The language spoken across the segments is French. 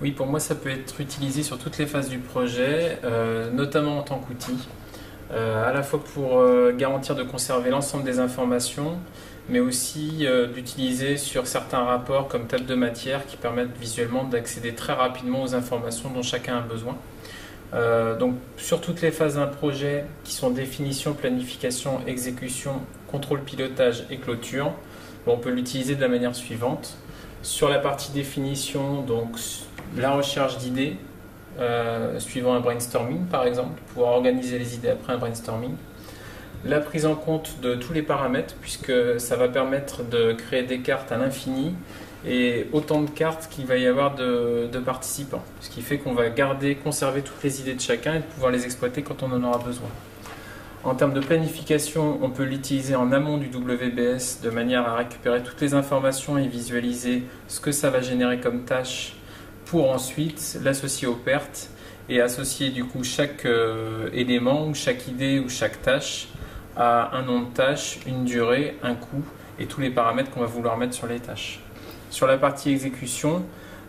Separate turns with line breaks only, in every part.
Oui, pour moi, ça peut être utilisé sur toutes les phases du projet, notamment en tant qu'outil, à la fois pour garantir de conserver l'ensemble des informations, mais aussi d'utiliser sur certains rapports comme table de matière qui permettent visuellement d'accéder très rapidement aux informations dont chacun a besoin. Donc sur toutes les phases d'un projet qui sont définition, planification, exécution, contrôle, pilotage et clôture, on peut l'utiliser de la manière suivante. Sur la partie définition, donc la recherche d'idées, suivant un brainstorming par exemple, pouvoir organiser les idées après un brainstorming. La prise en compte de tous les paramètres, puisque ça va permettre de créer des cartes à l'infini et autant de cartes qu'il va y avoir de participants. Ce qui fait qu'on va conserver toutes les idées de chacun et de pouvoir les exploiter quand on en aura besoin. En termes de planification, on peut l'utiliser en amont du WBS de manière à récupérer toutes les informations et visualiser ce que ça va générer comme tâche pour ensuite l'associer aux pertes et associer du coup chaque élément ou chaque idée ou chaque tâche à un nom de tâche, une durée, un coût et tous les paramètres qu'on va vouloir mettre sur les tâches. Sur la partie exécution,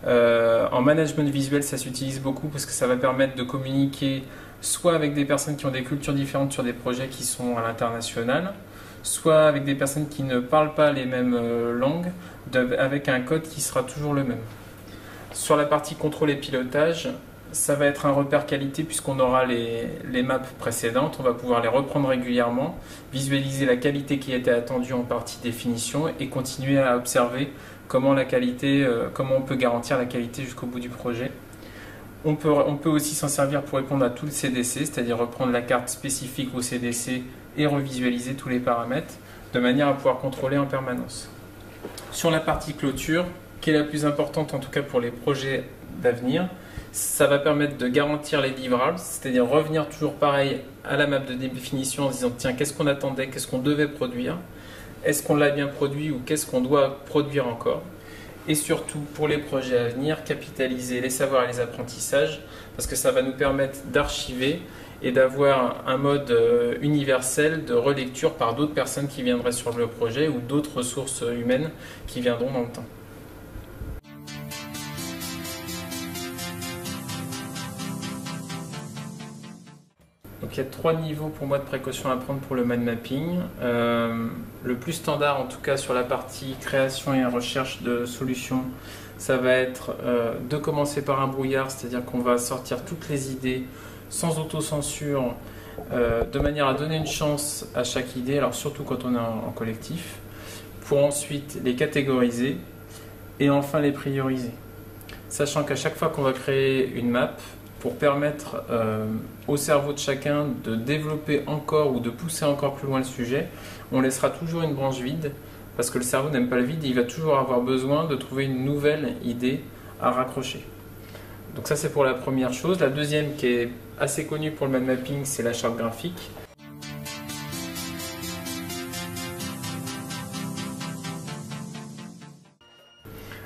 en management visuel, ça s'utilise beaucoup parce que ça va permettre de communiquer soit avec des personnes qui ont des cultures différentes sur des projets qui sont à l'international, soit avec des personnes qui ne parlent pas les mêmes langues, avec un code qui sera toujours le même. Sur la partie contrôle et pilotage, ça va être un repère qualité puisqu'on aura les maps précédentes, on va pouvoir les reprendre régulièrement, visualiser la qualité qui était attendue en partie définition et continuer à observer comment on peut garantir la qualité jusqu'au bout du projet. On peut aussi s'en servir pour répondre à tout le CDC, c'est-à-dire reprendre la carte spécifique au CDC et revisualiser tous les paramètres de manière à pouvoir contrôler en permanence. Sur la partie clôture, qui est la plus importante en tout cas pour les projets d'avenir, ça va permettre de garantir les livrables, c'est-à-dire revenir toujours pareil à la map de définition en se disant tiens, qu'est-ce qu'on attendait, qu'est-ce qu'on devait produire, est-ce qu'on l'a bien produit ou qu'est-ce qu'on doit produire encore. Et surtout pour les projets à venir, capitaliser les savoirs et les apprentissages parce que ça va nous permettre d'archiver et d'avoir un mode universel de relecture par d'autres personnes qui viendraient sur le projet ou d'autres ressources humaines qui viendront dans le temps. Donc il y a 3 niveaux pour moi de précaution à prendre pour le mind mapping. Le plus standard en tout cas sur la partie création et recherche de solutions, ça va être de commencer par un brouillard, c'est-à-dire qu'on va sortir toutes les idées sans autocensure, de manière à donner une chance à chaque idée, alors surtout quand on est en collectif, pour ensuite les catégoriser et enfin les prioriser. Sachant qu'à chaque fois qu'on va créer une map, pour permettre au cerveau de chacun de développer encore ou de pousser encore plus loin le sujet, on laissera toujours une branche vide parce que le cerveau n'aime pas le vide et il va toujours avoir besoin de trouver une nouvelle idée à raccrocher. Donc ça c'est pour la première chose. La deuxième qui est assez connue pour le mind mapping, c'est la charte graphique.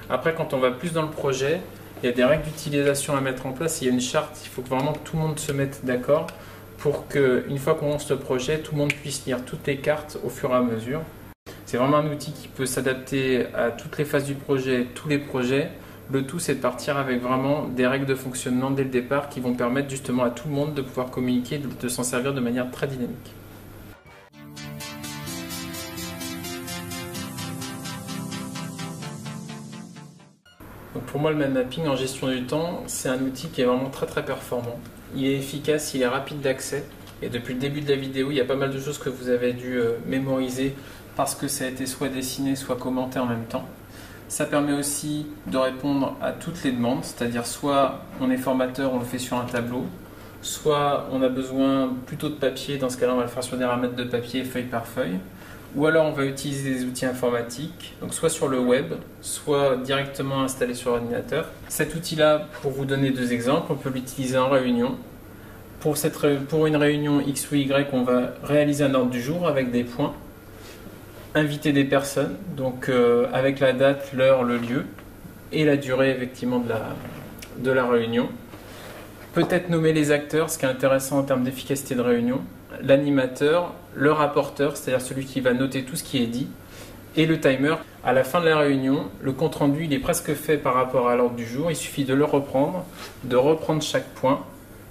Après quand on va plus dans le projet, il y a des règles d'utilisation à mettre en place, il y a une charte, il faut vraiment que tout le monde se mette d'accord pour qu'une fois qu'on lance le projet, tout le monde puisse lire toutes les cartes au fur et à mesure. C'est vraiment un outil qui peut s'adapter à toutes les phases du projet, tous les projets. Le tout, c'est de partir avec vraiment des règles de fonctionnement dès le départ qui vont permettre justement à tout le monde de pouvoir communiquer, de s'en servir de manière très dynamique. Donc pour moi, le mind mapping en gestion du temps, c'est un outil qui est vraiment très performant. Il est efficace, il est rapide d'accès. Et depuis le début de la vidéo, il y a pas mal de choses que vous avez dû mémoriser parce que ça a été soit dessiné, soit commenté en même temps. Ça permet aussi de répondre à toutes les demandes, c'est-à-dire soit on est formateur, on le fait sur un tableau, soit on a besoin plutôt de papier, dans ce cas-là on va le faire sur des ramètres de papier, feuille par feuille. Ou alors on va utiliser des outils informatiques, donc soit sur le web, soit directement installé sur ordinateur. Cet outil-là, pour vous donner 2 exemples, on peut l'utiliser en réunion. Pour une réunion X ou Y, on va réaliser un ordre du jour avec des points, inviter des personnes, donc avec la date, l'heure, le lieu et la durée effectivement de la réunion. Peut-être nommer les acteurs, ce qui est intéressant en termes d'efficacité de réunion, l'animateur, le rapporteur, c'est-à-dire celui qui va noter tout ce qui est dit, Et le timer, à la fin de la réunion, le compte-rendu il est presque fait par rapport à l'ordre du jour. Il suffit de le reprendre, de reprendre chaque point,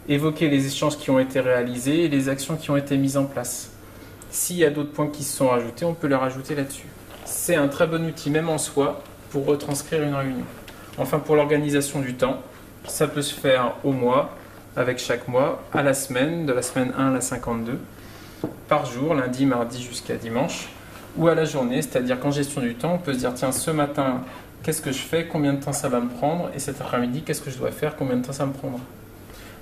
évoquer les échanges qui ont été réalisés et les actions qui ont été mises en place. S'il y a d'autres points qui se sont rajoutés, on peut les rajouter là-dessus. C'est un très bon outil même en soi pour retranscrire une réunion. Enfin, pour l'organisation du temps, ça peut se faire au mois, avec chaque mois, à la semaine, de la semaine 1 à la 52, par jour, lundi, mardi jusqu'à dimanche, ou à la journée, c'est-à-dire qu'en gestion du temps, on peut se dire, tiens, ce matin, qu'est-ce que je fais, combien de temps ça va me prendre, et cet après-midi, qu'est-ce que je dois faire, combien de temps ça me prendra.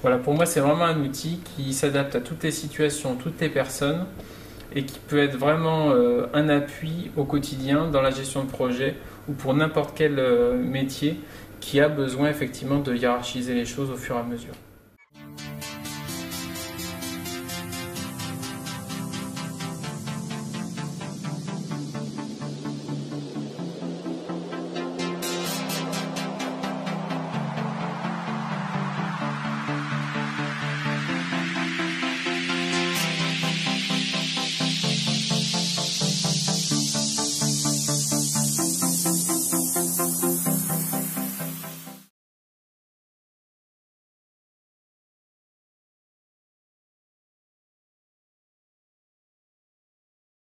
Voilà, pour moi, c'est vraiment un outil qui s'adapte à toutes les situations, toutes les personnes, et qui peut être vraiment un appui au quotidien dans la gestion de projet, ou pour n'importe quel métier qui a besoin effectivement de hiérarchiser les choses au fur et à mesure.